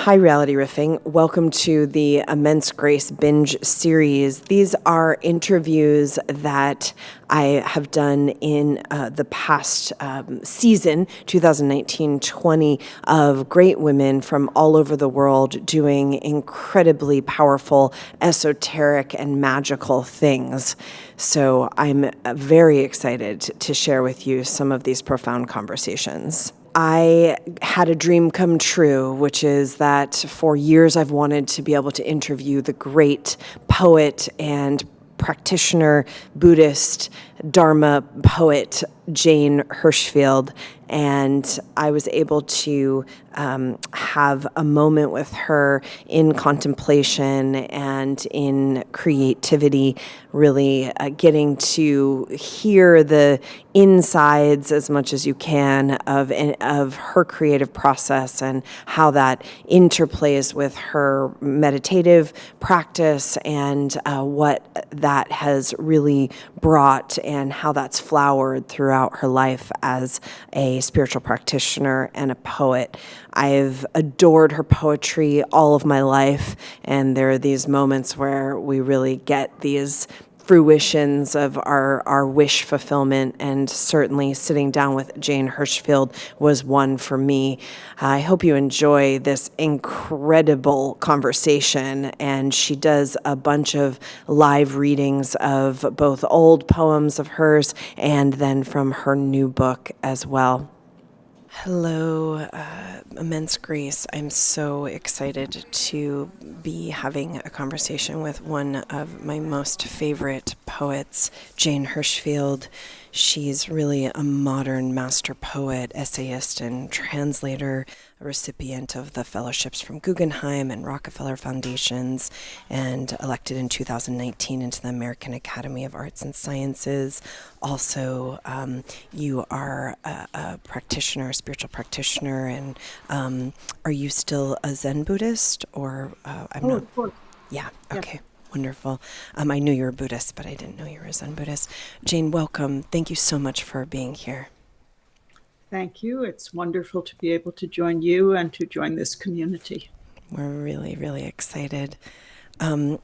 Hi, Reality Riffing. Welcome to the Immense Grace Binge series. These are interviews that I have done in the past season, 2019-20, of great women from all over the world doing incredibly powerful, esoteric, and magical things. So I'm very excited to share with you some of these profound conversations. I had a dream come true, which is that for years I've wanted to be able to interview the great poet and practitioner, Buddhist, Dharma poet, Jane Hirshfield. And I was able to have a moment with her in contemplation and in creativity, really getting to hear the insides as much as you can of her creative process and how that interplays with her meditative practice and what that has really brought and how that's flowered throughout her life as a spiritual practitioner and a poet. I've adored her poetry all of my life, and there are these moments where we really get these fruitions of our wish fulfillment, and certainly sitting down with Jane Hirshfield was one for me. I hope you enjoy this incredible conversation, and she does a bunch of live readings of both old poems of hers and then from her new book as well. Hello, Immense Grace. I'm so excited to be having a conversation with one of my most favorite poets, Jane Hirshfield. She's really a modern master poet, essayist, and translator, a recipient of the fellowships from Guggenheim and Rockefeller Foundations, and elected in 2019 into the American Academy of Arts and Sciences. Also, you are a practitioner, a spiritual practitioner, and are you still a Zen Buddhist, or I'm not? Of course. Yeah, Yeah. okay. Wonderful. I knew you were a Buddhist, but I didn't know you were a Zen Buddhist. Jane, welcome. Thank you so much for being here. Thank you. It's wonderful to be able to join you and to join this community. We're really, really excited.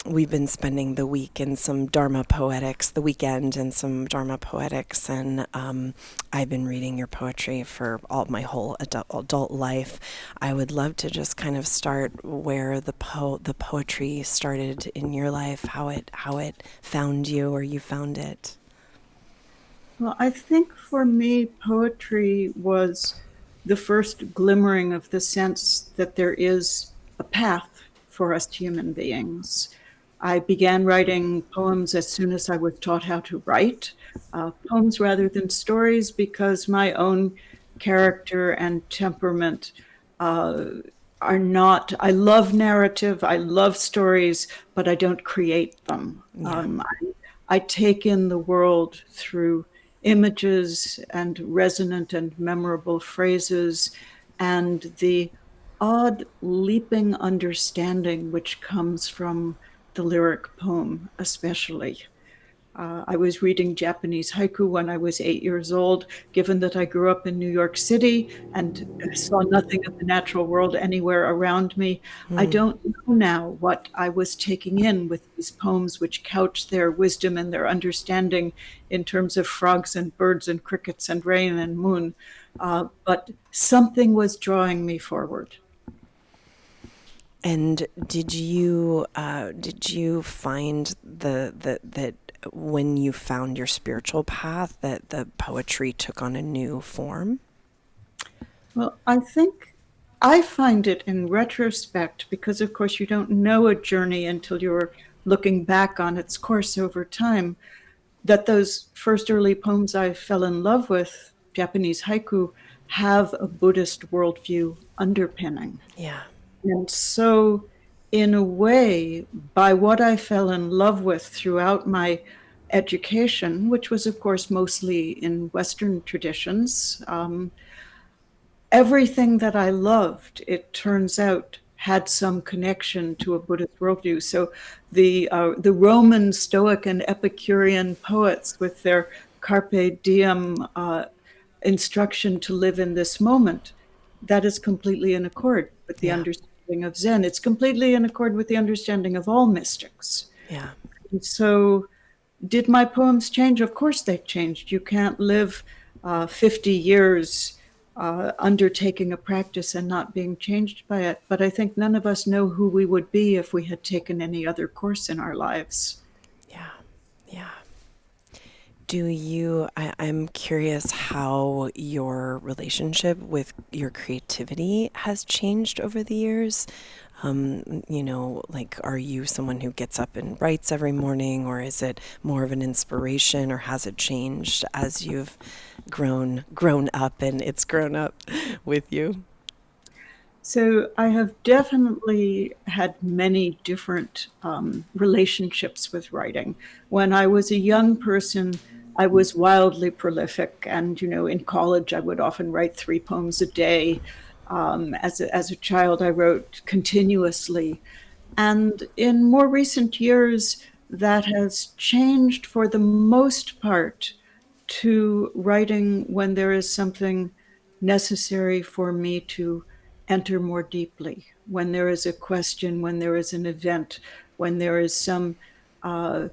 We've been spending the week in some Dharma poetics, the weekend in some Dharma poetics, and I've been reading your poetry for all my whole adult life. I would love to just kind of start where the poetry started in your life, how it found you or you found it. Well, I think for me, poetry was the first glimmering of the sense that there is a path for us human beings. I began writing poems as soon as I was taught how to write, poems rather than stories, because my own character and temperament are not, I love narrative, I love stories, but I don't create them. Yeah. I take in the world through images and resonant and memorable phrases and the odd leaping understanding which comes from the lyric poem, especially. I was reading Japanese haiku when I was 8 years old. Given that I grew up in New York City and saw nothing of the natural world anywhere around me, I don't know now what I was taking in with these poems, which couch their wisdom and their understanding in terms of frogs and birds and crickets and rain and moon. But something was drawing me forward. And did you find that when you found your spiritual path that the poetry took on a new form? Well, I think I find it in retrospect because, of course, you don't know a journey until you're looking back on its course over time, that those first early poems I fell in love with, Japanese haiku, have a Buddhist worldview underpinning. Yeah. And so, in a way, by what I fell in love with throughout my education, which was, of course, mostly in Western traditions, everything that I loved, it turns out, had some connection to a Buddhist worldview. So the Roman Stoic and Epicurean poets with their carpe diem instruction to live in this moment, that is completely in accord with the Yeah. understanding understanding of Zen. It's completely in accord with the understanding of all mystics. Yeah. And so, did my poems change? Of course they changed. You can't live 50 years undertaking a practice and not being changed by it. But I think none of us know who we would be if we had taken any other course in our lives. Yeah. Yeah. I'm curious how your relationship with your creativity has changed over the years. Like, are you someone who gets up and writes every morning, or is it more of an inspiration, or has it changed as you've grown up and it's grown up with you? So I have definitely had many different relationships with writing. When I was a young person, I was wildly prolific, and in college, I would often write 3 poems a day. As a child, I wrote continuously, and in more recent years, that has changed for the most part to writing when there is something necessary for me to enter more deeply, when there is a question, when there is an event, when there is uh,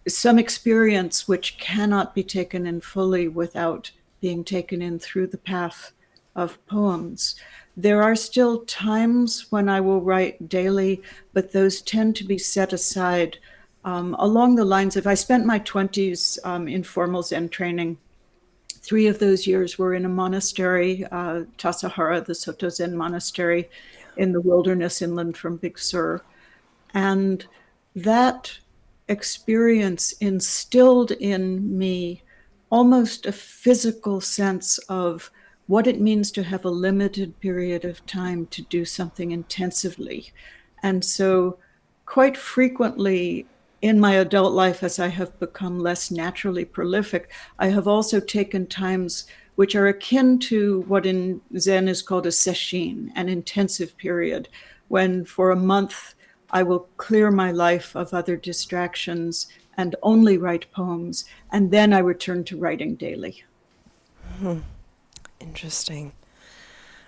some experience which cannot be taken in fully without being taken in through the path of poems. There are still times when I will write daily, but those tend to be set aside along the lines of I spent my 20s in formal Zen training. 3 of those years were in a monastery, Tassajara, the Soto Zen monastery in the wilderness inland from Big Sur. And that experience instilled in me almost a physical sense of what it means to have a limited period of time to do something intensively. And so, quite frequently in my adult life, as I have become less naturally prolific, I have also taken times which are akin to what in Zen is called a sesshin, an intensive period, when for a month I will clear my life of other distractions and only write poems, and then I return to writing daily. Interesting.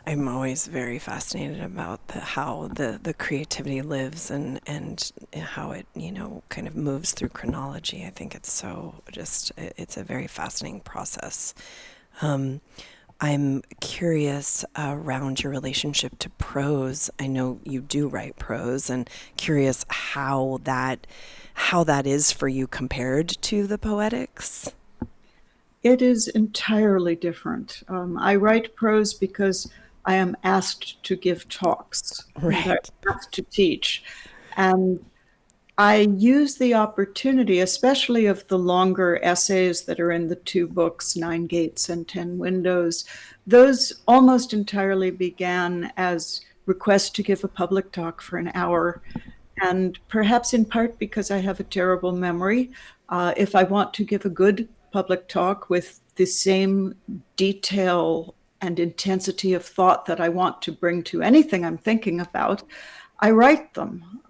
I'm always very fascinated about how the creativity lives and how it, kind of moves through chronology. I think it's a very fascinating process. Um, I'm curious around your relationship to prose. I know you do write prose, and curious how that is for you compared to the poetics. It is entirely different. I write prose because I am asked to give talks and I'm Right. asked to teach. And I use the opportunity, especially of the longer essays that are in the 2 books, Nine Gates and 10 Windows. Those almost entirely began as requests to give a public talk for an hour. And perhaps in part because I have a terrible memory, if I want to give a good public talk with the same detail and intensity of thought that I want to bring to anything I'm thinking about, I write them.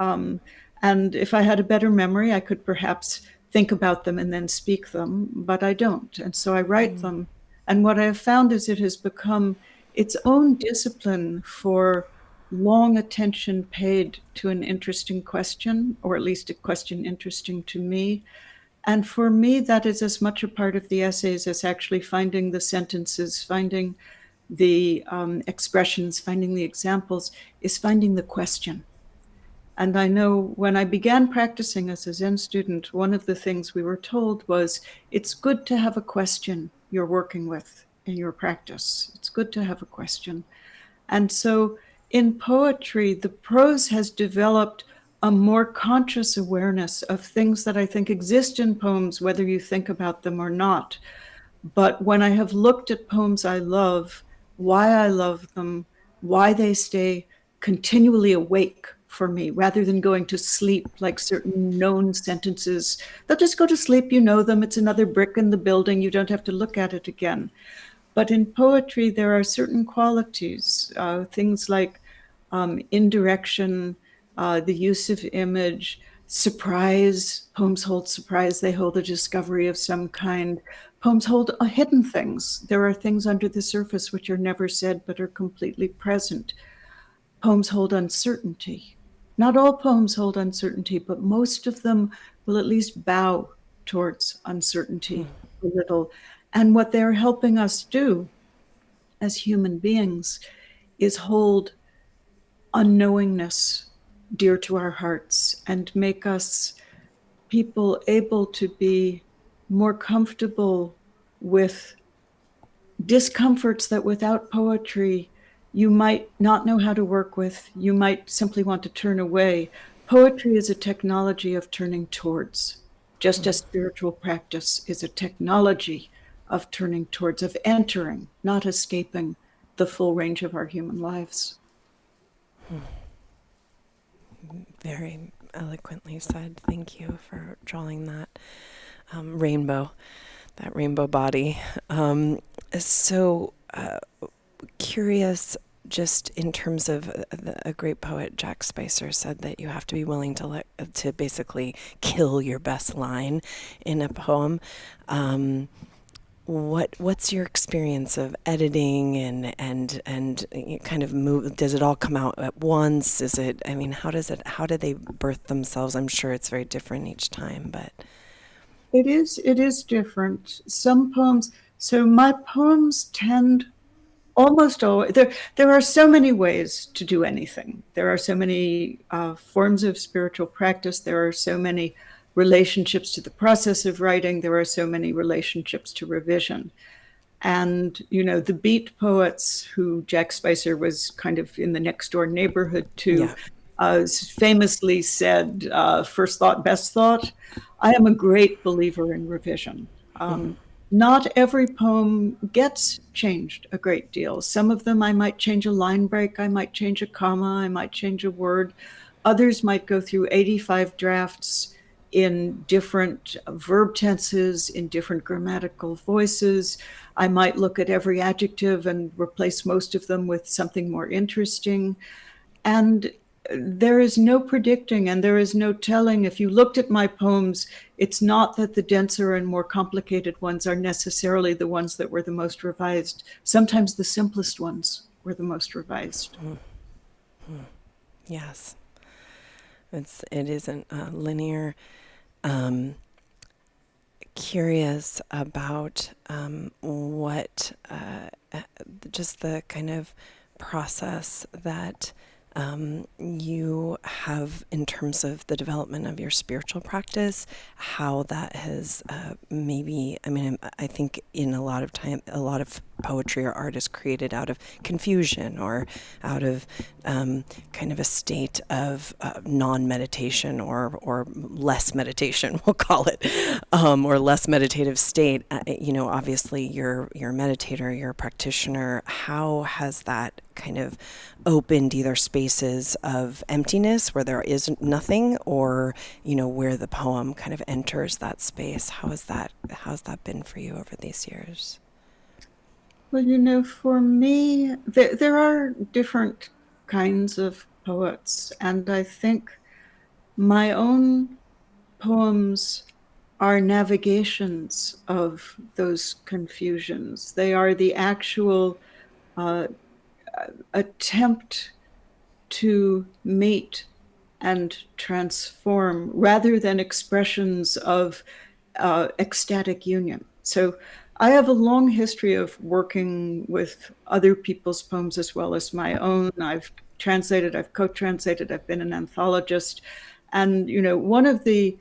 And if I had a better memory, I could perhaps think about them and then speak them, but I don't. And so I write them. And what I have found is it has become its own discipline for long attention paid to an interesting question, or at least a question interesting to me. And for me, that is as much a part of the essays as actually finding the sentences, finding the expressions, finding the examples, is finding the question. And I know when I began practicing as a Zen student, one of the things we were told was it's good to have a question you're working with in your practice. It's good to have a question. And so in poetry, the prose has developed a more conscious awareness of things that I think exist in poems, whether you think about them or not. But when I have looked at poems I love, why I love them, why they stay continually awake for me rather than going to sleep like certain known sentences. They'll just go to sleep, you know them, it's another brick in the building, you don't have to look at it again. But in poetry, there are certain qualities, things like indirection, the use of image, surprise. Poems hold surprise, they hold a discovery of some kind. Poems hold hidden things. There are things under the surface which are never said but are completely present. poems hold uncertainty. Not all poems hold uncertainty, but most of them will at least bow towards uncertainty a little. And what they're helping us do as human beings is hold unknowingness dear to our hearts and make us people able to be more comfortable with discomforts that without poetry you might not know how to work with. You might simply want to turn away. Poetry is a technology of turning towards, just as spiritual practice is a technology of turning towards, of entering, not escaping the full range of our human lives. Very eloquently said. Thank you for drawing that rainbow, that rainbow body. So curious, just in terms of a great poet, Jack Spicer, said that you have to be willing to basically kill your best line in a poem. What's your experience of editing and you kind of move? Does it all come out at once? Is it? I mean, how do they birth themselves? I'm sure it's very different each time, but It is different. Some poems, so my poems tend almost always, there are so many ways to do anything. There are so many forms of spiritual practice. There are so many relationships to the process of writing. There are so many relationships to revision. And, the beat poets who Jack Spicer was kind of in the next door neighborhood to, yeah. famously said, first thought, best thought. I am a great believer in revision. Not every poem gets changed a great deal. Some of them I might change a line break, I might change a comma, I might change a word. Others might go through 85 drafts in different verb tenses, in different grammatical voices. I might look at every adjective and replace most of them with something more interesting. And there is no predicting and there is no telling. If you looked at my poems, it's not that the denser and more complicated ones are necessarily the ones that were the most revised. Sometimes the simplest ones were the most revised. Yes. It isn't linear. Curious about what just the kind of process that you have in terms of the development of your spiritual practice, how that has I think in a lot of time, a lot of poetry or art is created out of confusion or out of kind of a state of non-meditation or less meditation, we'll call it, or less meditative state. Obviously you're a meditator, you're a practitioner. How has that kind of opened either spaces of emptiness where there is nothing, or where the poem kind of enters that space? How's that been for you over these years? Well, for me, there are different kinds of poets, and I think my own poems are navigations of those confusions. They are the actual attempt to meet and transform rather than expressions of ecstatic union. So I have a long history of working with other people's poems as well as my own. I've translated, I've co-translated, I've been an anthologist. And, one of the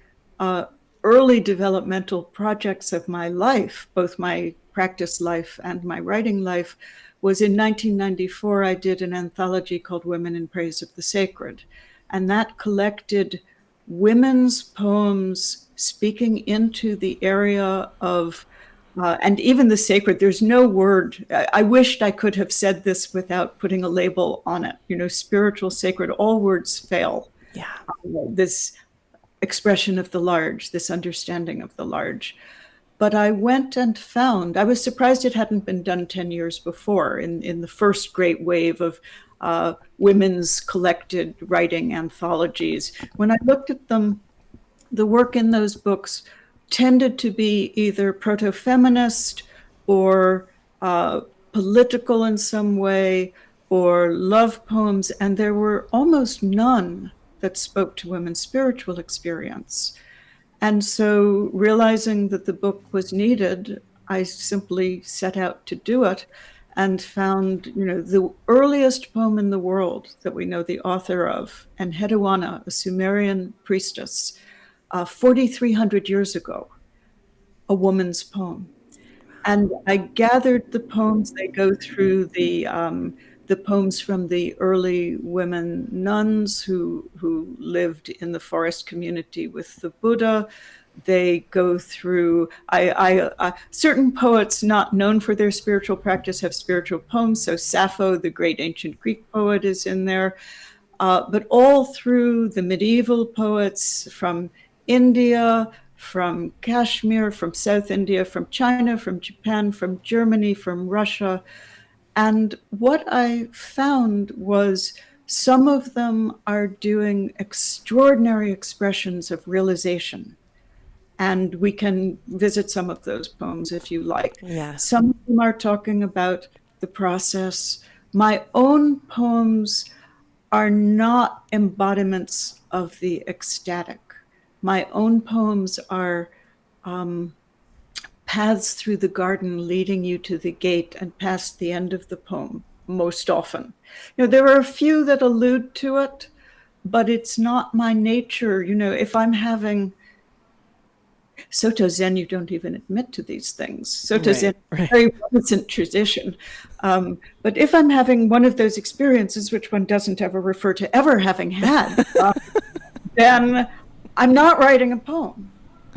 early developmental projects of my life, both my practice life and my writing life, was in 1994. I did an anthology called Women in Praise of the Sacred. And that collected women's poems speaking into the area of, and even the sacred. There's no word. I wished I could have said this without putting a label on it. Spiritual, sacred, all words fail. Yeah. This expression of the large, this understanding of the large. But I went and found, I was surprised it hadn't been done 10 years before in the first great wave of women's collected writing anthologies. When I looked at them, the work in those books tended to be either proto-feminist or political in some way, or love poems, and there were almost none that spoke to women's spiritual experience. And so, realizing that the book was needed, I simply set out to do it and found, the earliest poem in the world that we know the author of, Enheduanna, a Sumerian priestess, 4,300 years ago, a woman's poem. And I gathered the poems. They go through the poems from the early women nuns who lived in the forest community with the Buddha. They go through certain poets not known for their spiritual practice have spiritual poems. So Sappho, the great ancient Greek poet, is in there. But all through the medieval poets from India, from Kashmir, from South India, from China, from Japan, from Germany, from Russia. And what I found was some of them are doing extraordinary expressions of realization. And we can visit some of those poems if you like. Yeah. Some of them are talking about the process. My own poems are not embodiments of the ecstatic. My own poems are paths through the garden leading you to the gate and past the end of the poem, most often. There are a few that allude to it, but it's not my nature. If I'm having Soto Zen, you don't even admit to these things. Soto Zen is a very recent tradition. But if I'm having one of those experiences, which one doesn't ever refer to ever having had, then I'm not writing a poem.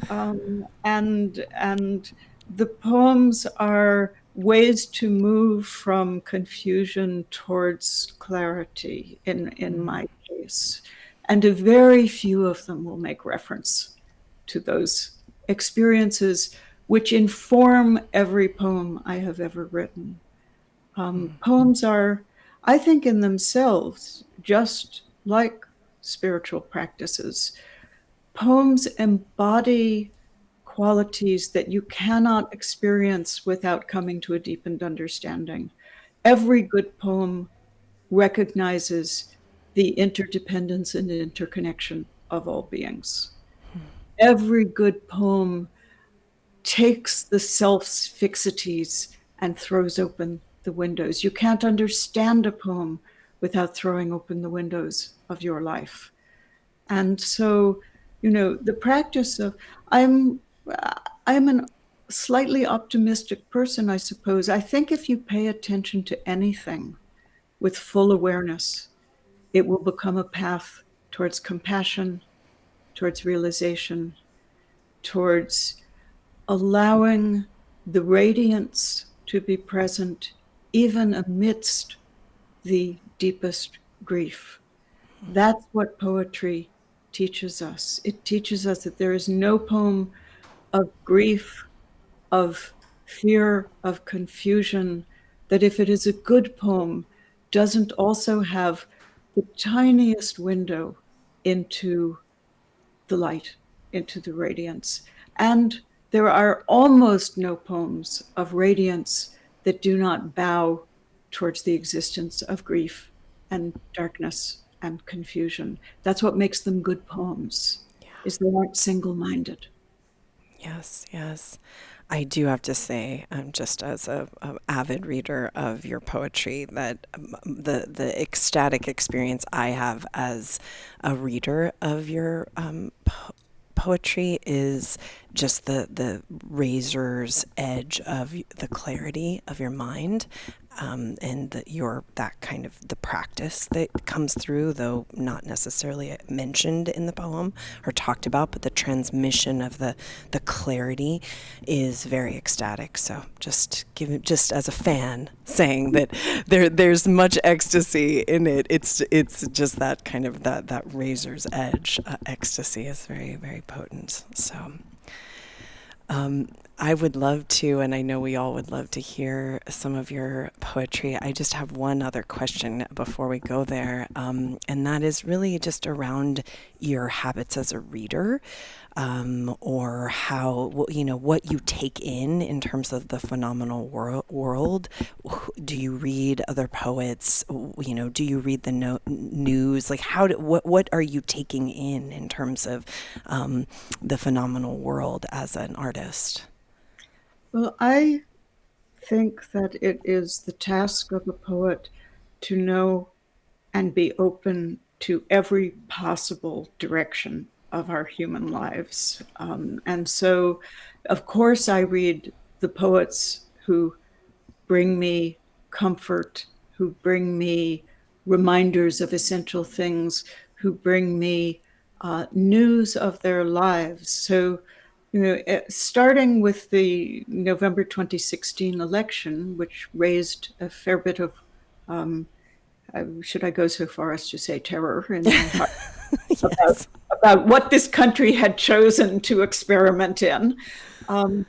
And the poems are ways to move from confusion towards clarity in my case. And a very few of them will make reference to those experiences which inform every poem I have ever written. Poems are, I think, in themselves, just like spiritual practices. Poems embody qualities that you cannot experience without coming to a deepened understanding. Every good poem recognizes the interdependence and interconnection of all beings. Every good poem takes the self's fixities and throws open the windows. You can't understand a poem without throwing open the windows of your life. And so, the practice of, I'm a slightly optimistic person, I suppose. I think if you pay attention to anything with full awareness, it will become a path towards compassion, towards realization, towards allowing the radiance to be present even amidst the deepest grief. That's what poetry teaches us. It teaches us that there is no poem of grief, of fear, of confusion, that if it is a good poem, doesn't also have the tiniest window into the light, into the radiance. And there are almost no poems of radiance that do not bow towards the existence of grief and darkness and confusion. That's what makes them good poems, is they aren't single-minded. Yes, yes. I do have to say, just as a avid reader of your poetry, that the ecstatic experience I have as a reader of your poetry is just the razor's edge of the clarity of your mind, and that kind of the practice that comes through, though not necessarily mentioned in the poem or talked about, but the transmission of the clarity is very ecstatic. So just as a fan saying that there's much ecstasy in it. It's just that kind of that razor's edge ecstasy is very, very potent. So I would love to, and I know we all would love to hear some of your poetry. I just have one other question before we go there, and that is really just around your habits as a reader, or how, what you take in terms of the phenomenal world. Do you read other poets? Do you read the news? Like, what are you taking in terms of the phenomenal world as an artist? Well, I think that it is the task of a poet to know and be open to every possible direction of our human lives. And so, of course, I read the poets who bring me comfort, who bring me reminders of essential things, who bring me news of their lives. So, starting with the November 2016 election, which raised a fair bit of, should I go so far as to say terror in my heart about, Yes. about what this country had chosen to experiment in. Um,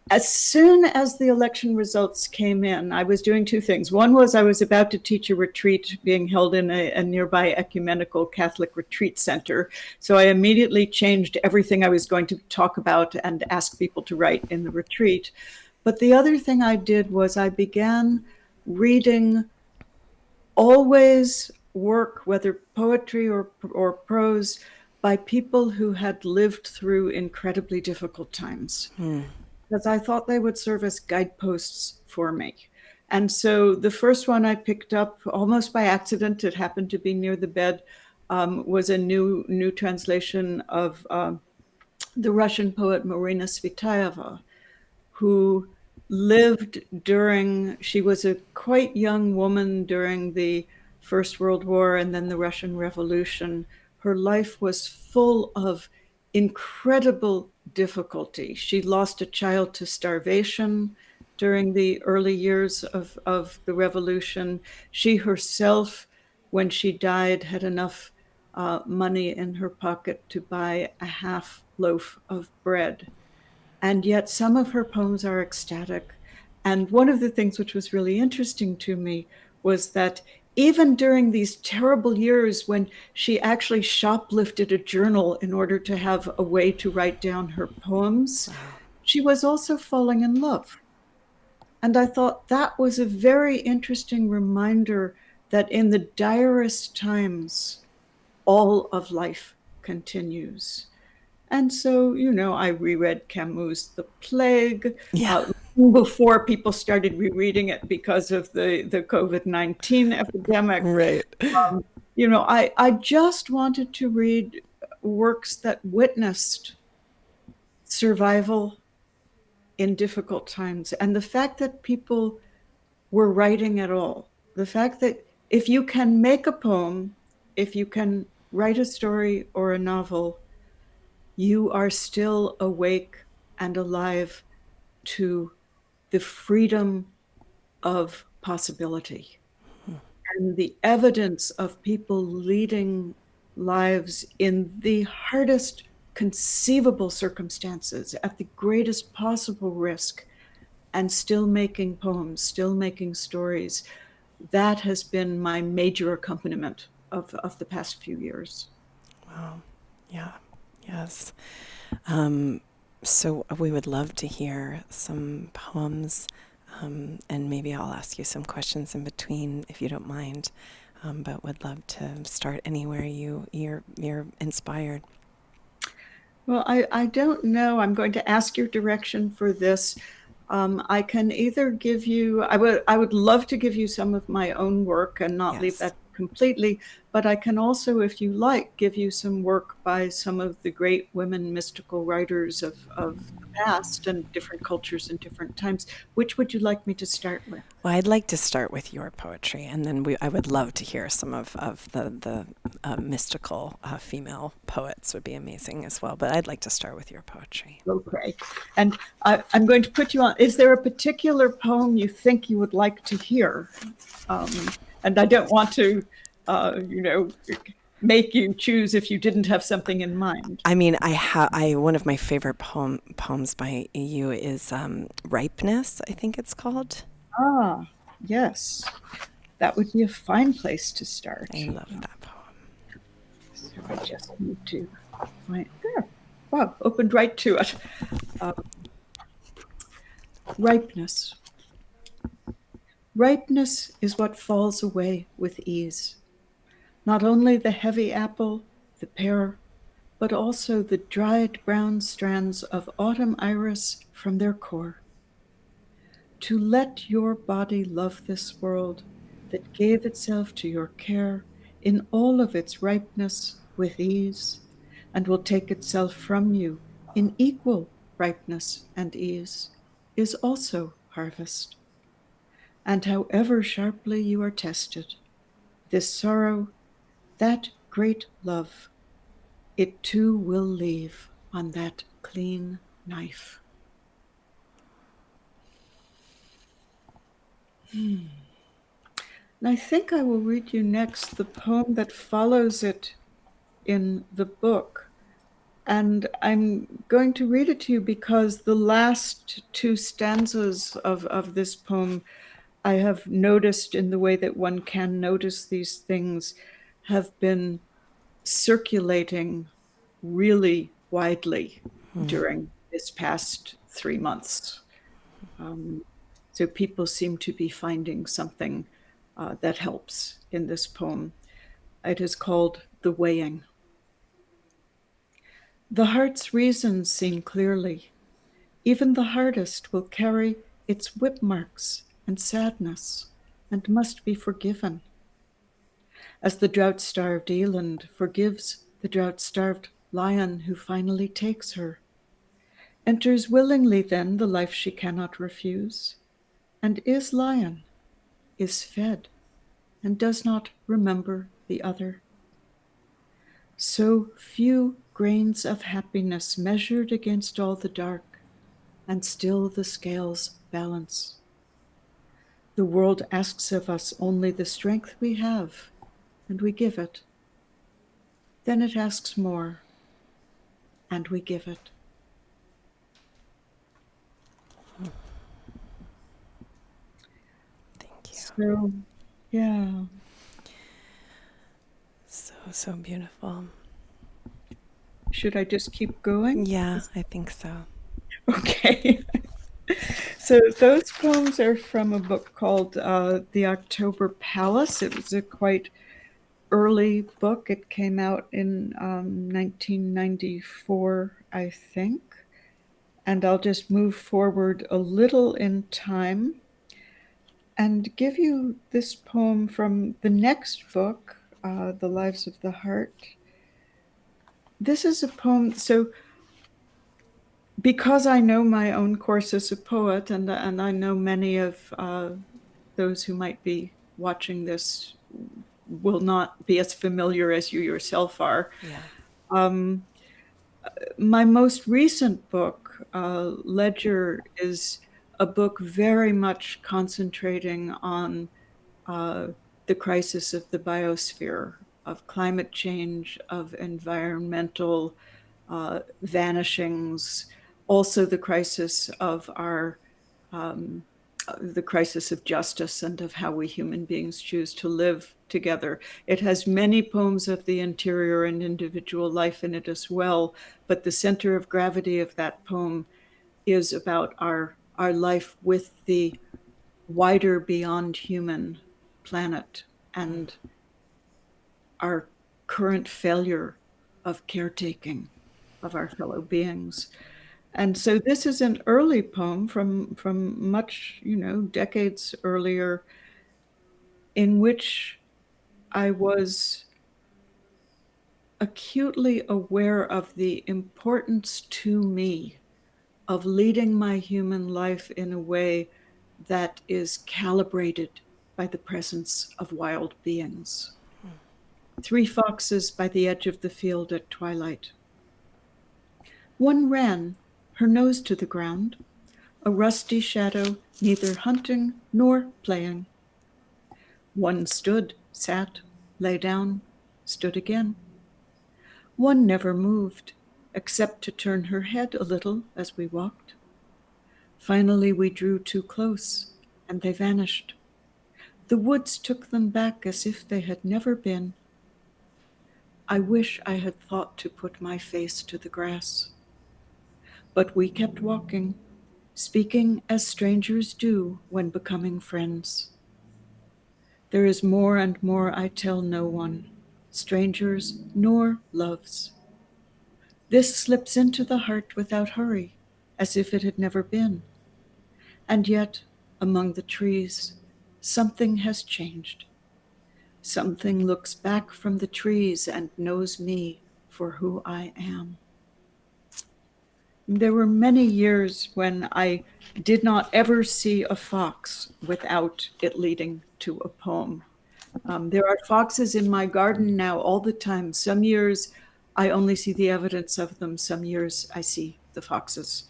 as soon as the election results came in, I was doing two things. One was I was about to teach a retreat being held in a nearby ecumenical Catholic retreat center. So I immediately changed everything I was going to talk about and ask people to write in the retreat. But the other thing I did was I began reading always work, whether poetry or prose, by people who had lived through incredibly difficult times, because I thought they would serve as guideposts for me. And so the first one I picked up almost by accident, it happened to be near the bed, was a new translation of the Russian poet Marina Tsvetaeva, who lived during, she was a quite young woman during the First World War and then the Russian Revolution. Her life was full of incredible difficulty. She lost a child to starvation during the early years of the revolution. She herself, when she died, had enough money in her pocket to buy a half loaf of bread. And yet some of her poems are ecstatic. And one of the things which was really interesting to me was that even during these terrible years when she actually shoplifted a journal in order to have a way to write down her poems, Wow. she was also falling in love. And I thought that was a very interesting reminder that in the direst times, all of life continues. And so, I reread Camus' The Plague Yeah. before people started rereading it because of the COVID-19 epidemic. Right. I just wanted to read works that witnessed survival in difficult times. And the fact that people were writing at all, the fact that if you can make a poem, if you can write a story or a novel, you are still awake and alive to the freedom of possibility and the evidence of people leading lives in the hardest conceivable circumstances at the greatest possible risk and still making poems, still making stories. That has been my major accompaniment of the past few years. Wow. Yeah. Yes. So we would love to hear some poems, and maybe I'll ask you some questions in between if you don't mind. But would love to start anywhere you're inspired. Well, I don't know. I'm going to ask your direction for this. I can either give you, I would love to give you some of my own work and not leave Yes. that completely, but I can also, if you like, give you some work by some of the great women mystical writers of the past and different cultures and different times. Which would you like me to start with? Well, I'd like to start with your poetry, and then I would love to hear some of the mystical female poets would be amazing as well. But I'd like to start with your poetry. Okay. And I'm going to put you on, is there a particular poem you think you would like to hear? And I don't want to, make you choose if you didn't have something in mind. I mean, I one of my favorite poems by you is Ripeness, I think it's called. Ah, yes, that would be a fine place to I start. love that poem. So I just need to find there. Wow, opened right to it. Uh, ripeness. Ripeness is what falls away with ease. Not only the heavy apple, the pear, but also the dried brown strands of autumn iris from their core. To let your body love this world that gave itself to your care in all of its ripeness with ease, and will take itself from you in equal ripeness and ease, is also harvest. And however sharply you are tested, this sorrow, that great love, it too will leave on that clean knife. And I think I will read you next the poem that follows it in the book. And I'm going to read it to you because the last two stanzas of this poem I have noticed, in the way that one can notice these things, have been circulating really widely during this past 3 months. Um, so people seem to be finding something that helps in this poem. It is called The Weighing. The heart's reasons seen clearly. Even the hardest will carry its whip marks and sadness and must be forgiven. As the drought-starved eland forgives the drought-starved lion who finally takes her, enters willingly then the life she cannot refuse, and is lion, is fed, and does not remember the other. So few grains of happiness measured against all the dark, and still the scales balance. The world asks of us only the strength we have, and we give it. Then it asks more, and we give it. Thank you. So, yeah. So beautiful. Should I just keep going? Yeah, I think so. Okay. So those poems are from a book called The October Palace. It was a quite early book. It came out in 1994, I think. And I'll just move forward a little in time and give you this poem from the next book, The Lives of the Heart. This is a poem, so because I know my own course as a poet, and I know many of those who might be watching this will not be as familiar as you yourself are. Yeah. My most recent book, Ledger, is a book very much concentrating on uh, the crisis of the biosphere, of climate change, of environmental vanishings, also the crisis of our the crisis of justice and of how we human beings choose to live together. It has many poems of the interior and individual life in it as well, but the center of gravity of that poem is about our life with the wider beyond human planet and our current failure of caretaking of our fellow beings. And so this is an early poem from much, decades earlier, in which I was acutely aware of the importance to me of leading my human life in a way that is calibrated by the presence of wild beings. 3 foxes by the edge of the field at twilight. One ran, her nose to the ground, a rusty shadow, neither hunting nor playing. One stood, sat, lay down, stood again. One never moved, except to turn her head a little as we walked. Finally, we drew too close, and they vanished. The woods took them back as if they had never been. I wish I had thought to put my face to the grass. But we kept walking, speaking as strangers do when becoming friends. There is more and more I tell no one, strangers nor loves. This slips into the heart without hurry, as if it had never been. And yet, among the trees, something has changed. Something looks back from the trees and knows me for who I am. There were many years when I did not ever see a fox without it leading to a poem. There are foxes in my garden now all the time. Some years I only see the evidence of them. Some years I see the foxes.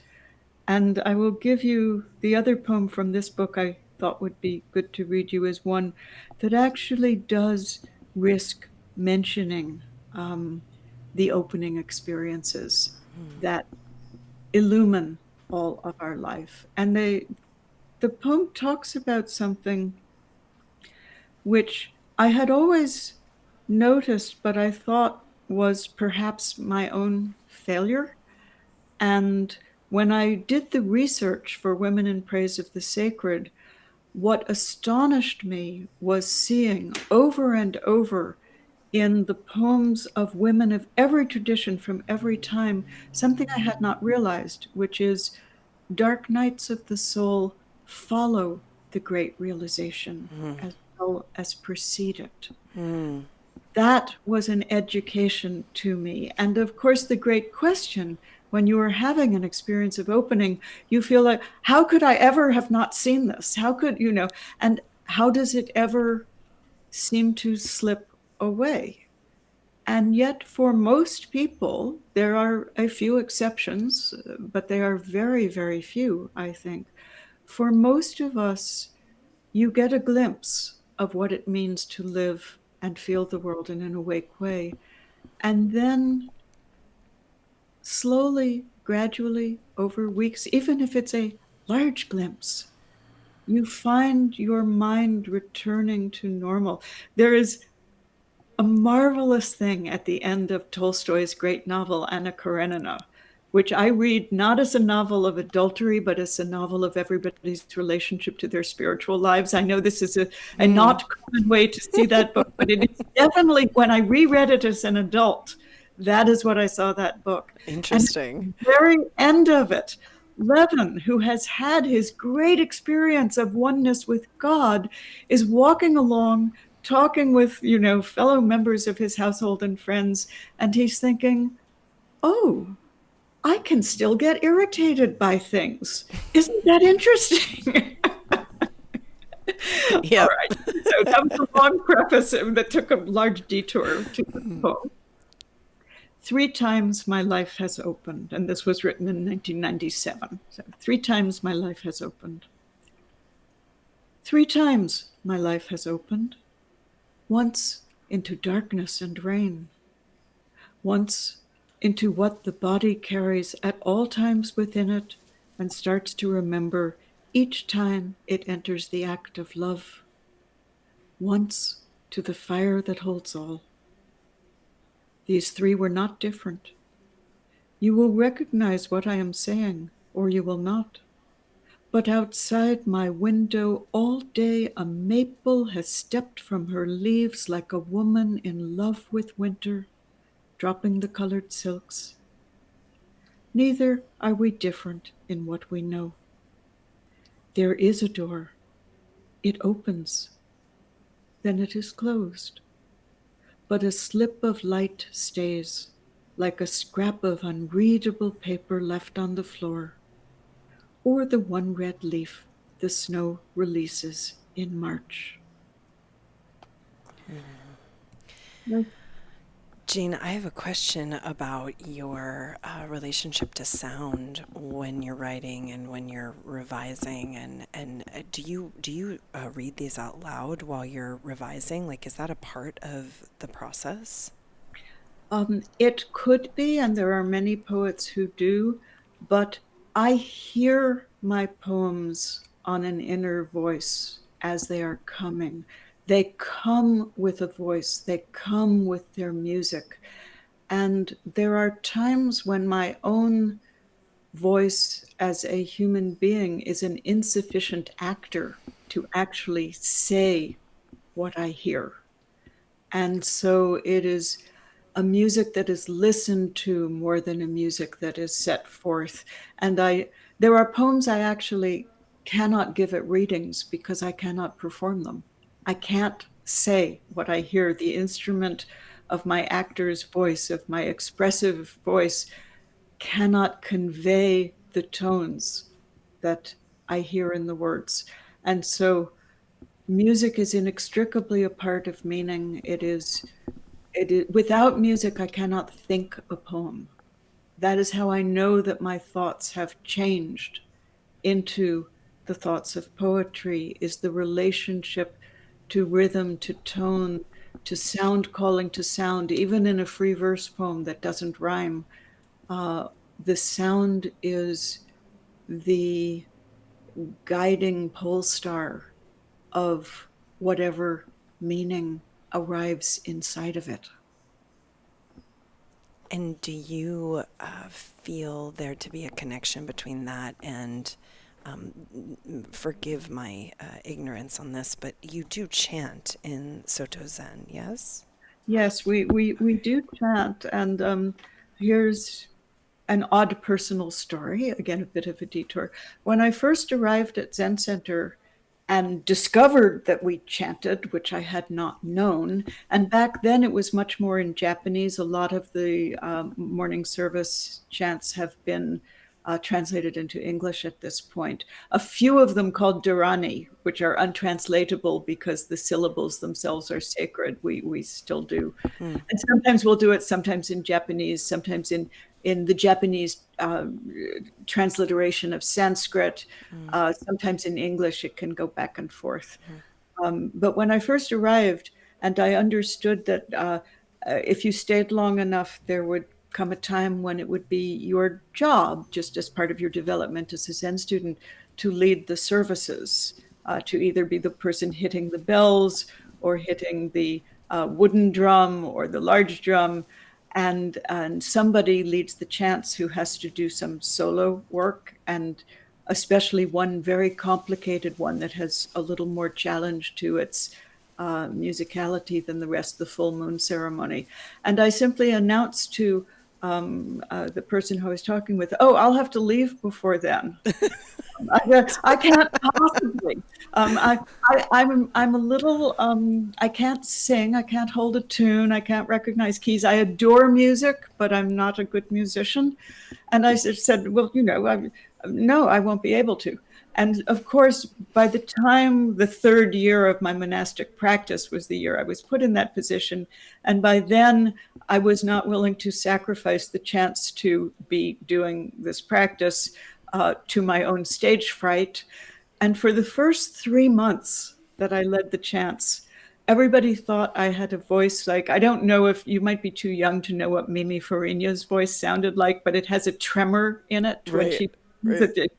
And I will give you the other poem from this book I thought would be good to read you is one that actually does risk mentioning the opening experiences that illumine all of our life. And the poem talks about something which I had always noticed, but I thought was perhaps my own failure. And when I did the research for Women in Praise of the Sacred, what astonished me was seeing over and over in the poems of women of every tradition from every time something I had not realized, which is dark nights of the soul follow the great realization as well as precede it. That was an education to me. And of course, the great question when you are having an experience of opening, you feel like, how could I ever have not seen this? How could, and how does it ever seem to slip away? And yet, for most people, there are a few exceptions, but they are very, very few, I think. For most of us, you get a glimpse of what it means to live and feel the world in an awake way. And then slowly, gradually, over weeks, even if it's a large glimpse, you find your mind returning to normal. There is a marvelous thing at the end of Tolstoy's great novel, Anna Karenina, which I read not as a novel of adultery, but as a novel of everybody's relationship to their spiritual lives. I know this is a not common way to see that book, but it is definitely, when I reread it as an adult, that is what I saw that book. Interesting. And at the very end of it, Levin, who has had his great experience of oneness with God, is walking along talking with, fellow members of his household and friends, and he's thinking, oh, I can still get irritated by things. Isn't that interesting? Yeah. All right. So that was a long preface that took a large detour to the poem. 3 times my life has opened, and this was written in 1997. So 3 times my life has opened. 3 times my life has opened. Once into darkness and rain, once into what the body carries at all times within it and starts to remember each time it enters the act of love, once to the fire that holds all. These 3 were not different. You will recognize what I am saying, or you will not. But outside my window all day a maple has stepped from her leaves like a woman in love with winter, dropping the colored silks. Neither are we different in what we know. There is a door. It opens. Then it is closed. But a slip of light stays, like a scrap of unreadable paper left on the floor, or the one red leaf the snow releases in March. Jean, I have a question about your relationship to sound when you're writing and when you're revising, and do you read these out loud while you're revising? Like, is that a part of the process? It could be, and there are many poets who do, but I hear my poems on an inner voice as they are coming. They come with a voice, they come with their music. And there are times when my own voice as a human being is an insufficient actor to actually say what I hear. And so it is a music that is listened to more than a music that is set forth. And there are poems I actually cannot give at readings because I cannot perform them. I can't say what I hear. The instrument of my actor's voice, of my expressive voice, cannot convey the tones that I hear in the words. And so music is inextricably a part of meaning. Without music, I cannot think a poem. That is how I know that my thoughts have changed into the thoughts of poetry, is the relationship to rhythm, to tone, to sound calling to sound. Even in a free verse poem that doesn't rhyme, the sound is the guiding pole star of whatever meaning arrives inside of it. And do you feel there to be a connection between that and, forgive my ignorance on this, but you do chant in Soto Zen, yes? Yes, we do chant. And here's an odd personal story, again, a bit of a detour. When I first arrived at Zen Center and discovered that we chanted, which I had not known, and back then it was much more in Japanese. A lot of the morning service chants have been translated into English at this point. A few of them called Dharani, which are untranslatable because the syllables themselves are sacred. We still do. And sometimes we'll do it, sometimes in Japanese, sometimes in the Japanese transliteration of Sanskrit, sometimes in English. It can go back and forth. But when I first arrived and I understood that if you stayed long enough, there would come a time when it would be your job, just as part of your development as a Zen student, to lead the services, to either be the person hitting the bells or hitting the wooden drum or the large drum. And somebody leads the chants who has to do some solo work, and especially one very complicated one that has a little more challenge to its musicality than the rest of the full moon ceremony. And I simply announced to the person who I was talking with, "Oh, I'll have to leave before then. I can't possibly. I'm a little. I can't sing. I can't hold a tune. I can't recognize keys. I adore music, but I'm not a good musician." And I said, "Well, no, I won't be able to." And of course, by the time the third year of my monastic practice was the year I was put in that position, and by then I was not willing to sacrifice the chance to be doing this practice to my own stage fright. And for the first 3 months that I led the chants, everybody thought I had a voice like, I don't know if you might be too young to know what Mimi Farina's voice sounded like, but it has a tremor in it when Right, she, right.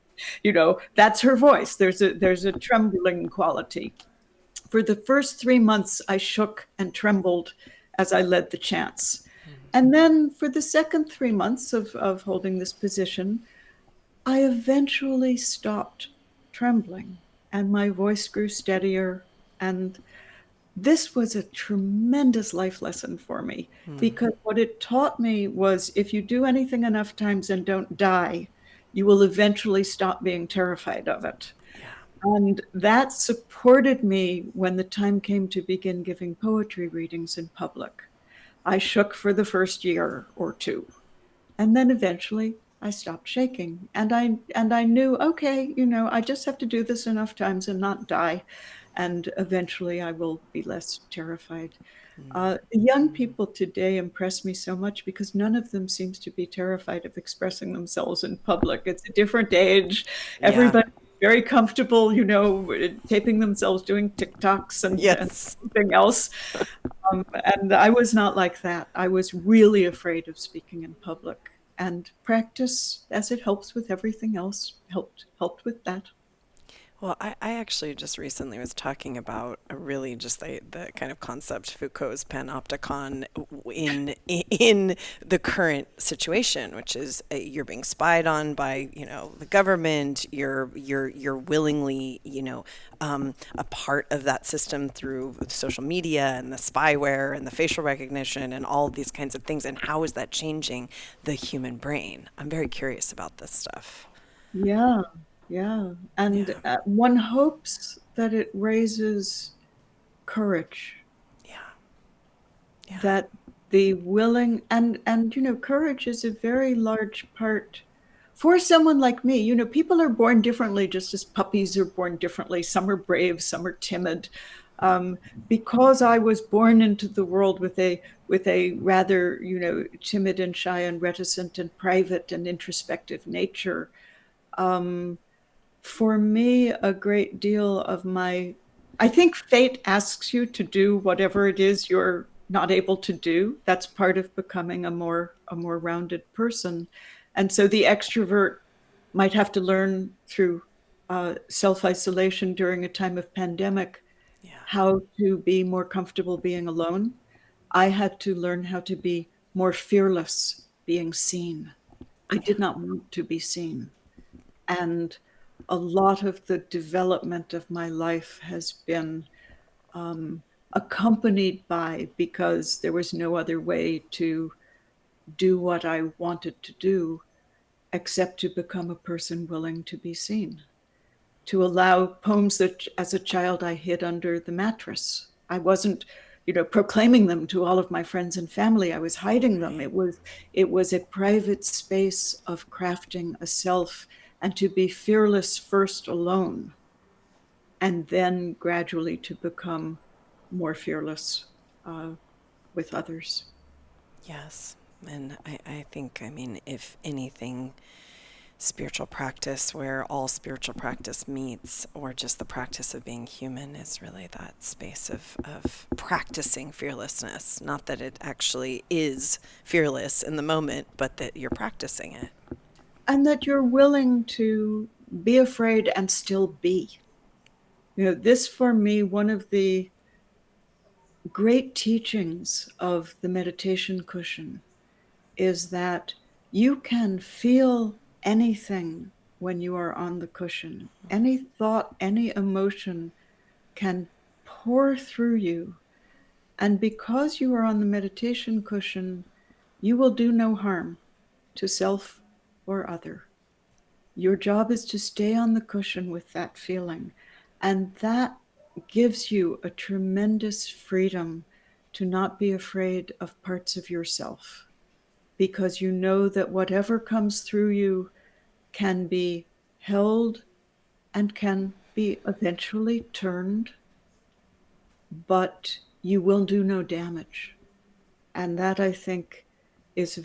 that's her voice. There's a trembling quality. For the first 3 months, I shook and trembled as I led the chants. And then for the second 3 months of holding this position, I eventually stopped trembling and my voice grew steadier. And this was a tremendous life lesson for me, because what it taught me was if you do anything enough times and don't die, you will eventually stop being terrified of it. Yeah. And that supported me when the time came to begin giving poetry readings in public. I shook for the first year or two. And then eventually I stopped shaking. And I knew, okay, I just have to do this enough times and not die. And eventually I will be less terrified. The young people today impress me so much because none of them seems to be terrified of expressing themselves in public. It's a different age. Yeah. Everybody's very comfortable, taping themselves doing TikToks and Yes. something else. And I was not like that. I was really afraid of speaking in public. And practice, as it helps with everything else, helped with that. Well, I actually just recently was talking about really just the kind of concept Foucault's panopticon in the current situation, which is you're being spied on by, the government. You're willingly, a part of that system through social media and the spyware and the facial recognition and all of these kinds of things. And how is that changing the human brain? I'm very curious about this stuff. Yeah, yeah. And Yeah, one hopes that it raises courage, yeah, yeah, that the willing and courage is a very large part for someone like me. People are born differently, just as puppies are born differently. Some are brave, some are timid. um, because I was born into the world with a rather timid and shy and reticent and private and introspective nature. um, for me, a great deal of I think fate asks you to do whatever it is you're not able to do. That's part of becoming a more rounded person. And so the extrovert might have to learn through self-isolation during a time of pandemic yeah, how to be more comfortable being alone. I had to learn how to be more fearless being seen. I yeah. did not want to be seen. And a lot of the development of my life has been um, accompanied by, because there was no other way to do what I wanted to do except to become a person willing to be seen, to allow poems that as a child I hid under the mattress. I wasn't, proclaiming them to all of my friends and family. I was hiding them. Right. It was a private space of crafting a self, and to be fearless first alone, and then gradually to become more fearless uh, with others. Yes. And I think, I mean, if anything, spiritual practice where all spiritual practice meets, or just the practice of being human, is really that space of practicing fearlessness. Not that it actually is fearless in the moment, but that you're practicing it. And that you're willing to be afraid and still be. This for me, one of the great teachings of the meditation cushion is that you can feel anything when you are on the cushion. Any thought, any emotion can pour through you. And because you are on the meditation cushion, you will do no harm to self or other. Your job is to stay on the cushion with that feeling. And that gives you a tremendous freedom to not be afraid of parts of yourself, because you know that whatever comes through you can be held and can be eventually turned, but you will do no damage. And that, I think, is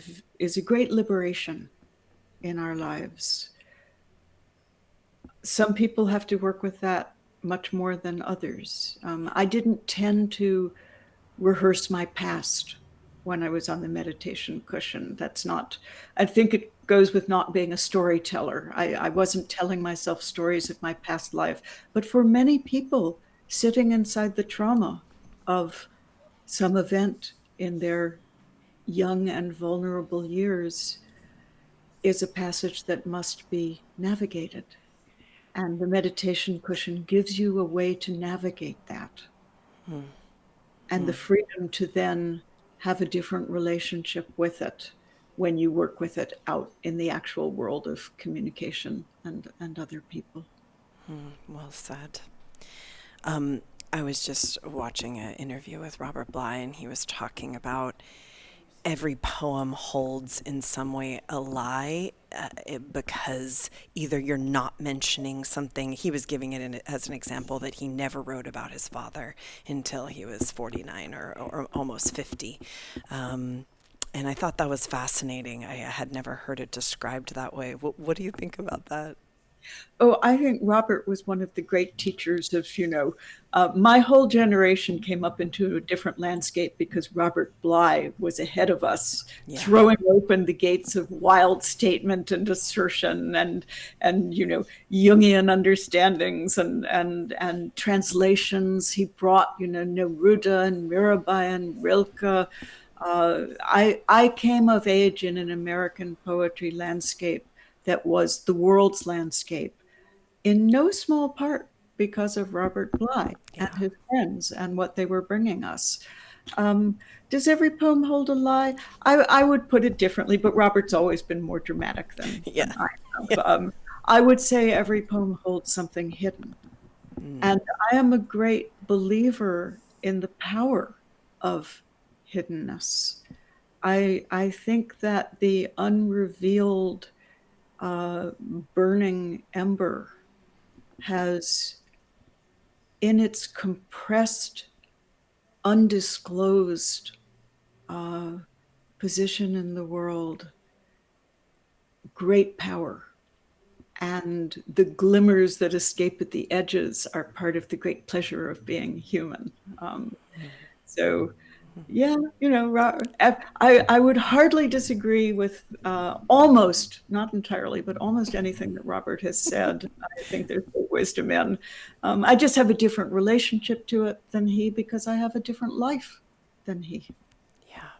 a great liberation in our lives. Some people have to work with that much more than others. I didn't tend to rehearse my past when I was on the meditation cushion. That's not, I think it goes with not being a storyteller. I wasn't telling myself stories of my past life. But for many people, sitting inside the trauma of some event in their young and vulnerable years is a passage that must be navigated. And the meditation cushion gives you a way to navigate that, and the freedom to then have a different relationship with it when you work with it out in the actual world of communication and other people. Well said. Um, I was just watching an interview with Robert Bly, and he was talking about every poem holds in some way a lie, because either you're not mentioning something. He was giving it as an example that he never wrote about his father until he was 49 or almost 50. And I thought that was fascinating. I had never heard it described that way. What do you think about that? Oh, I think Robert was one of the great teachers of, my whole generation came up into a different landscape because Robert Bly was ahead of us, Yeah. throwing open the gates of wild statement and assertion and Jungian understandings and translations. He brought, Neruda and Mirabai and Rilke. I came of age in an American poetry landscape that was the world's landscape, in no small part because of Robert Bly and Yeah. his friends and what they were bringing us. Does every poem hold a lie? I would put it differently, but Robert's always been more dramatic Yeah. than I Yeah. have. I would say every poem holds something hidden. And I am a great believer in the power of hiddenness. I think that the unrevealed burning ember has, in its compressed, undisclosed position in the world, great power. And the glimmers that escape at the edges are part of the great pleasure of being human. So yeah, I would hardly disagree with almost, not entirely, but almost anything that Robert has said. I think there's great wisdom in. I just have a different relationship to it than he because I have a different life than he. Yeah.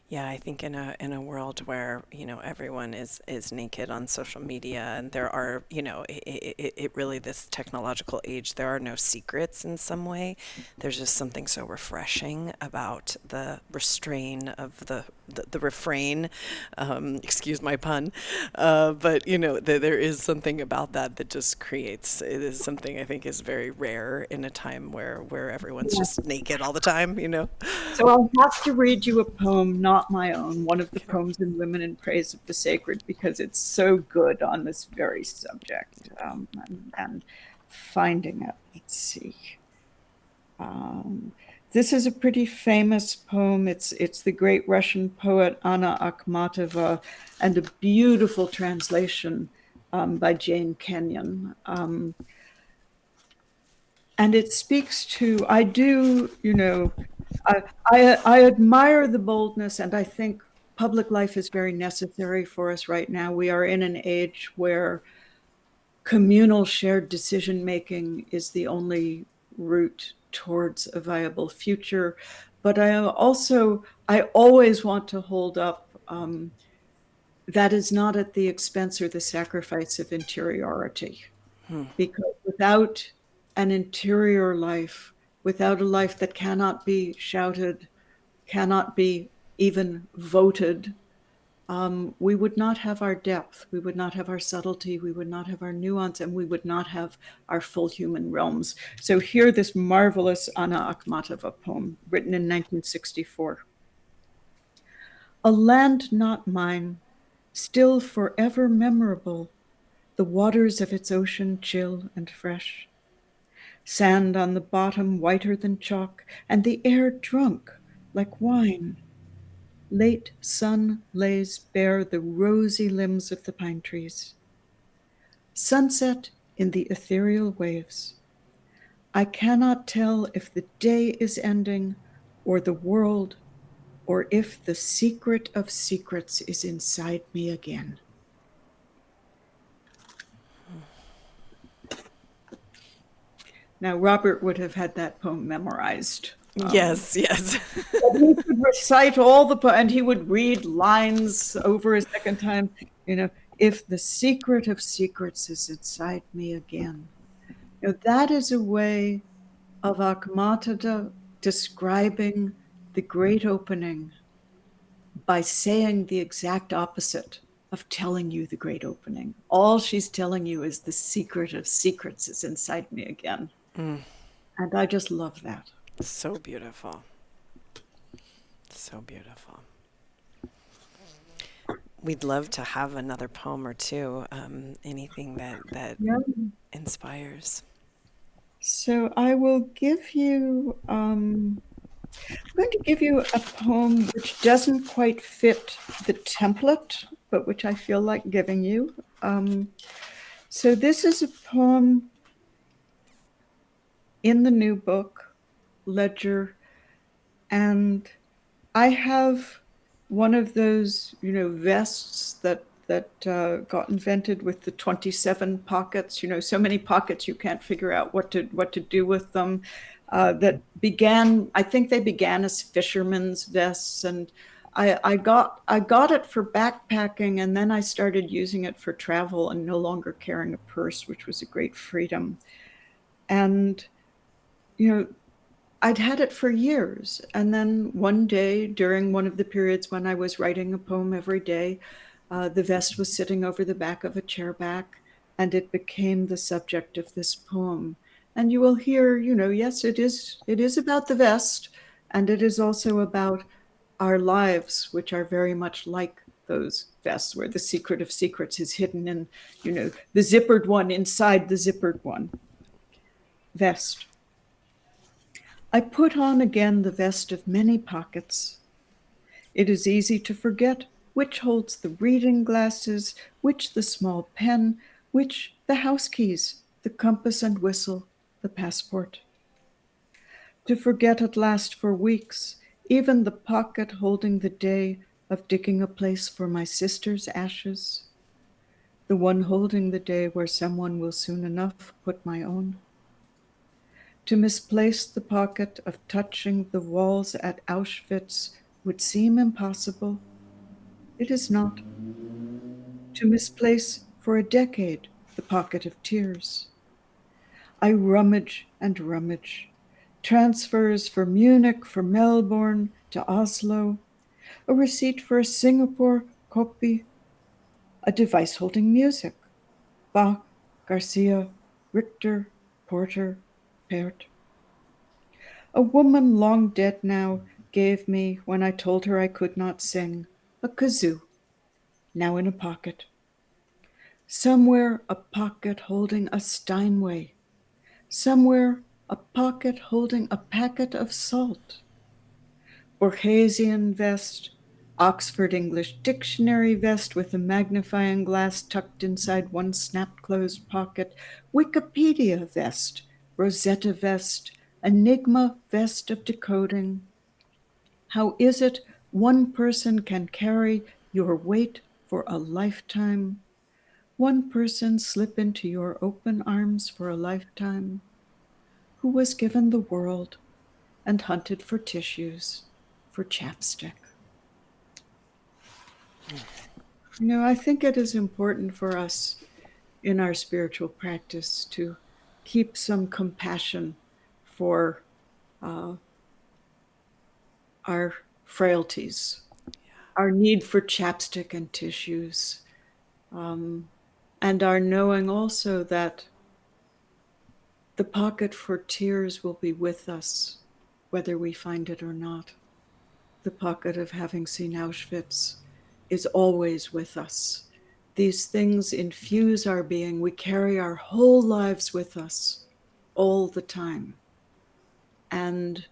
Yeah, I think in a world where, everyone is naked on social media, and there are, it really, this technological age, there are no secrets in some way. There's just something so refreshing about the restrain of the refrain, excuse my pun, but there is something about that that just creates, it is something I think is very rare in a time where everyone's just naked all the time. So I'll have to read you a poem, not my own, one of the Okay. poems in Women in Praise of the Sacred, because it's so good on this very subject. And finding it, let's see. This is a pretty famous poem. It's the great Russian poet Anna Akhmatova, and a beautiful translation by Jane Kenyon. And it speaks to, I do, I admire the boldness, and I think public life is very necessary for us right now. We are in an age where communal shared decision making is the only route towards a viable future. But I always want to hold up that is not at the expense or the sacrifice of interiority. Because without an interior life, without a life that cannot be shouted, cannot be even voted, we would not have our depth, we would not have our subtlety, we would not have our nuance, and we would not have our full human realms. So here, this marvelous Anna Akhmatova poem, written in 1964. A land not mine, still forever memorable, the waters of its ocean chill and fresh. Sand on the bottom whiter than chalk, and the air drunk like wine. Late sun lays bare the rosy limbs of the pine trees. Sunset in the ethereal waves. I cannot tell if the day is ending or the world, or if the secret of secrets is inside me again. Now, Robert would have had that poem memorized. Yes, yes. He could recite all and he would read lines over a second time. If the secret of secrets is inside me again. That is a way of Akhmatova describing the great opening by saying the exact opposite of telling you the great opening. All she's telling you is the secret of secrets is inside me again. And I just love that. So beautiful. So beautiful. We'd love to have another poem or two. Anything that Yeah. inspires. So I will give you, I'm going to give you a poem which doesn't quite fit the template, but which I feel like giving you. So this is a poem in the new book, Ledger, and I have one of those, vests that got invented with the 27 pockets. So many pockets you can't figure out what to do with them. That began, I think they began as fishermen's vests, and I got it for backpacking, and then I started using it for travel and no longer carrying a purse, which was a great freedom. And you know, I'd had it for years. And then one day, during one of the periods when I was writing a poem every day, the vest was sitting over the back of a chair back, and it became the subject of this poem. And you will hear, yes, it is about the vest, and it is also about our lives, which are very much like those vests, where the secret of secrets is hidden in, the zippered one inside the zippered one. Vest. I put on again the vest of many pockets. It is easy to forget which holds the reading glasses, which the small pen, which the house keys, the compass and whistle, the passport. To forget at last for weeks, even the pocket holding the day of digging a place for my sister's ashes, the one holding the day where someone will soon enough put my own. To misplace the pocket of touching the walls at Auschwitz would seem impossible. It is not. To misplace for a decade the pocket of tears. I rummage and rummage. Transfers for Munich, for Melbourne, to Oslo, a receipt for a Singapore copy, a device holding music. Bach, Garcia, Richter, Porter, Pärt. A woman long dead now gave me, when I told her I could not sing, a kazoo, now in a pocket. Somewhere a pocket holding a Steinway. Somewhere a pocket holding a packet of salt. Borgesian vest, Oxford English Dictionary vest with a magnifying glass tucked inside one snap-closed pocket, Wikipedia vest, Rosetta vest, Enigma vest of decoding. How is it one person can carry your weight for a lifetime? One person slip into your open arms for a lifetime? Who was given the world and hunted for tissues, for chapstick? I think it is important for us in our spiritual practice to keep some compassion for our frailties, our need for chapstick and tissues, and our knowing also that the pocket for tears will be with us, whether we find it or not. The pocket of having seen Auschwitz is always with us. These things infuse our being. We carry our whole lives with us all the time. And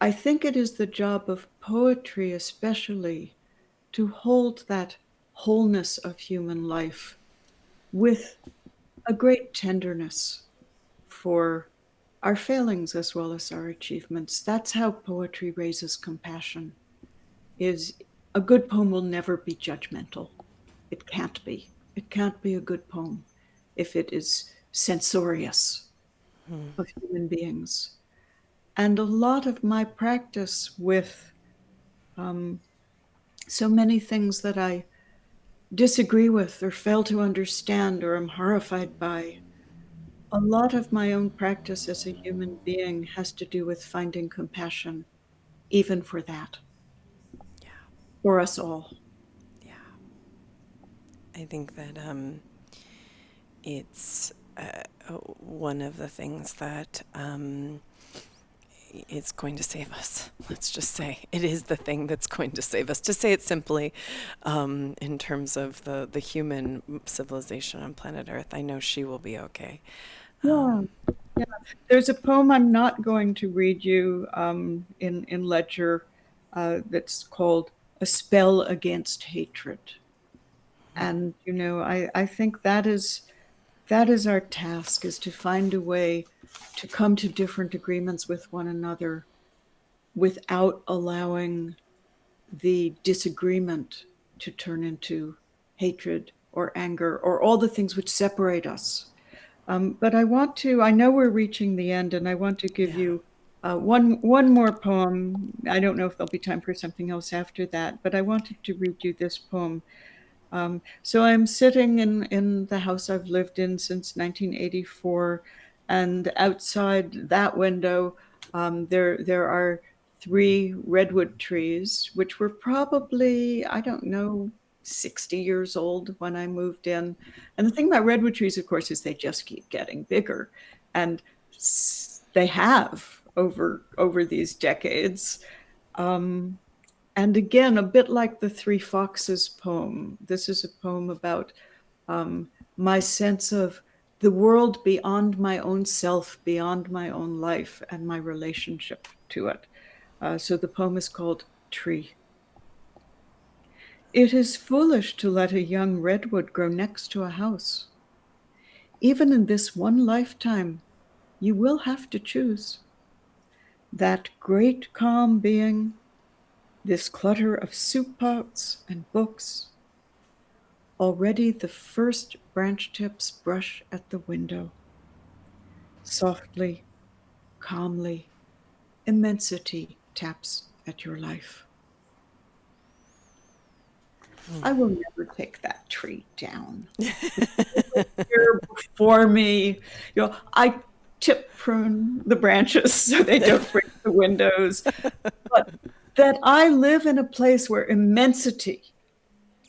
I think it is the job of poetry, especially, to hold that wholeness of human life with a great tenderness for our failings as well as our achievements. That's how poetry raises compassion. Is a good poem will never be judgmental. It can't be. It can't be a good poem if it is censorious of human beings. And a lot of my practice with so many things that I disagree with or fail to understand or am horrified by, a lot of my own practice as a human being has to do with finding compassion, even for that, for us all. Yeah. I think that it's one of the things that it's going to save us. Let's just say it is the thing that's going to save us. To say it simply, in terms of the human civilization on planet Earth, I know she will be okay. Yeah. Yeah. There's a poem I'm not going to read you in Ledger that's called A Spell Against Hatred. And, I think that is That is our task, is to find a way to come to different agreements with one another without allowing the disagreement to turn into hatred or anger or all the things which separate us. But I know we're reaching the end, and I want to give Yeah. you one more poem. I don't know if there'll be time for something else after that, but I wanted to read you this poem. So I'm sitting in the house I've lived in since 1984, and outside that window, there are three redwood trees, which were probably, I don't know, 60 years old when I moved in. And the thing about redwood trees, of course, is they just keep getting bigger, and they have over these decades. Um, and again, a bit like the Three Foxes poem, this is a poem about my sense of the world beyond my own self, beyond my own life, and my relationship to it. So the poem is called Tree. It is foolish to let a young redwood grow next to a house. Even in this one lifetime, you will have to choose. That great calm being, this clutter of soup pots and books. Already the first branch tips brush at the window. Softly, calmly, immensity taps at your life. I will never take that tree down. Here before me, I tip prune the branches so they don't break the windows. But that I live in a place where immensity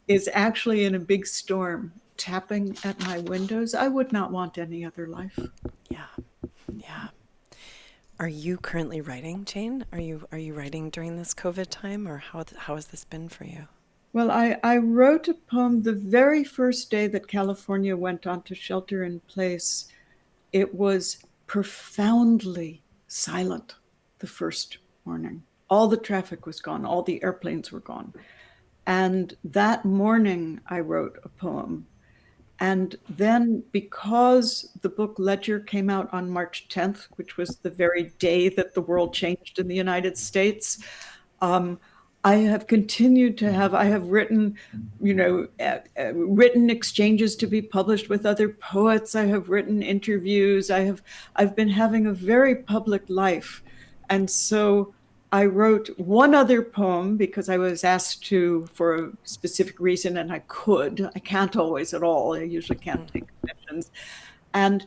is actually in a big storm tapping at my windows, I would not want any other life. Yeah. Yeah. Are you currently writing, Jane? Are you writing during this COVID time, or how has this been for you? Well, I wrote a poem the very first day that California went on to shelter in place. It was profoundly silent the first morning. All the traffic was gone, all the airplanes were gone. And that morning, I wrote a poem. And then, because the book Ledger came out on March 10th, which was the very day that the world changed in the United States, um, I have continued to have, I have written, written exchanges to be published with other poets. I have written interviews. I've been having a very public life. And so I wrote one other poem because I was asked to for a specific reason, and I could. I can't always at all. I usually can't take commissions. And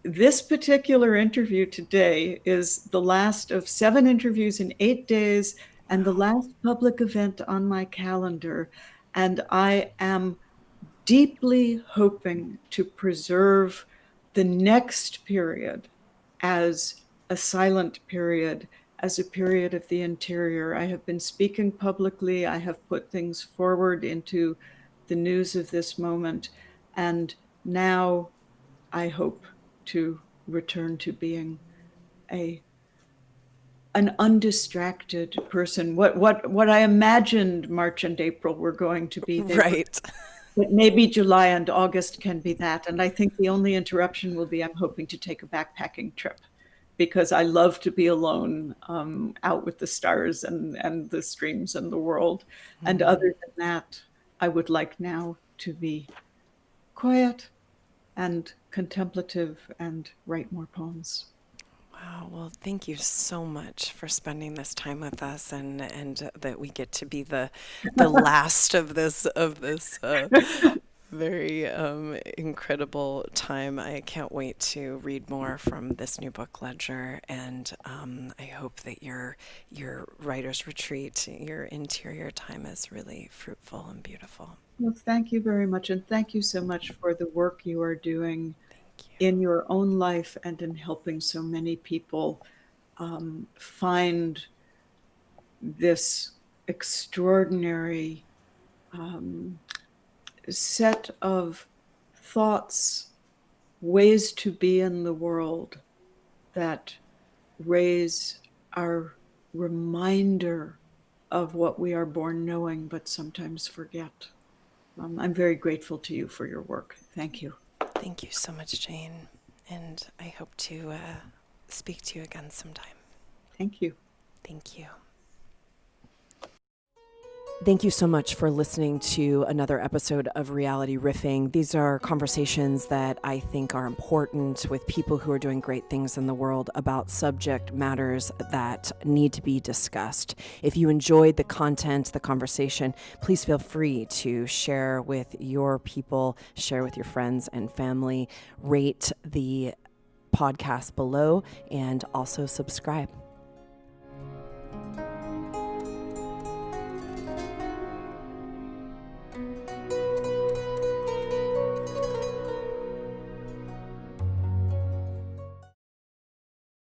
this particular interview today is the last of 7 interviews in 8 days and the last public event on my calendar. And I am deeply hoping to preserve the next period as a silent period, as a period of the interior. I have been speaking publicly. I have put things forward into the news of this moment. And now I hope to return to being a an undistracted person. What I imagined March and April were going to be, they were, Right. but maybe July and August can be that. And I think the only interruption will be I'm hoping to take a backpacking trip because I love to be alone, out with the stars and the streams and the world. And other than that, I would like now to be quiet and contemplative and write more poems. Wow. Well, thank you so much for spending this time with us, and that we get to be the last of this very incredible time. I can't wait to read more from this new book, Ledger, and I hope that your writer's retreat, your interior time, is really fruitful and beautiful. Well, thank you very much. And thank you so much for the work you are doing Thank you. in your own life and in helping so many people find this extraordinary set of thoughts, ways to be in the world that raise our reminder of what we are born knowing, but sometimes forget. I'm very grateful to you for your work. Thank you. Thank you so much, Jane. And I hope to speak to you again sometime. Thank you. Thank you. Thank you so much for listening to another episode of Reality Riffing. These are conversations that I think are important with people who are doing great things in the world about subject matters that need to be discussed. If you enjoyed the content, the conversation, please feel free to share with your people, share with your friends and family, rate the podcast below, and also subscribe.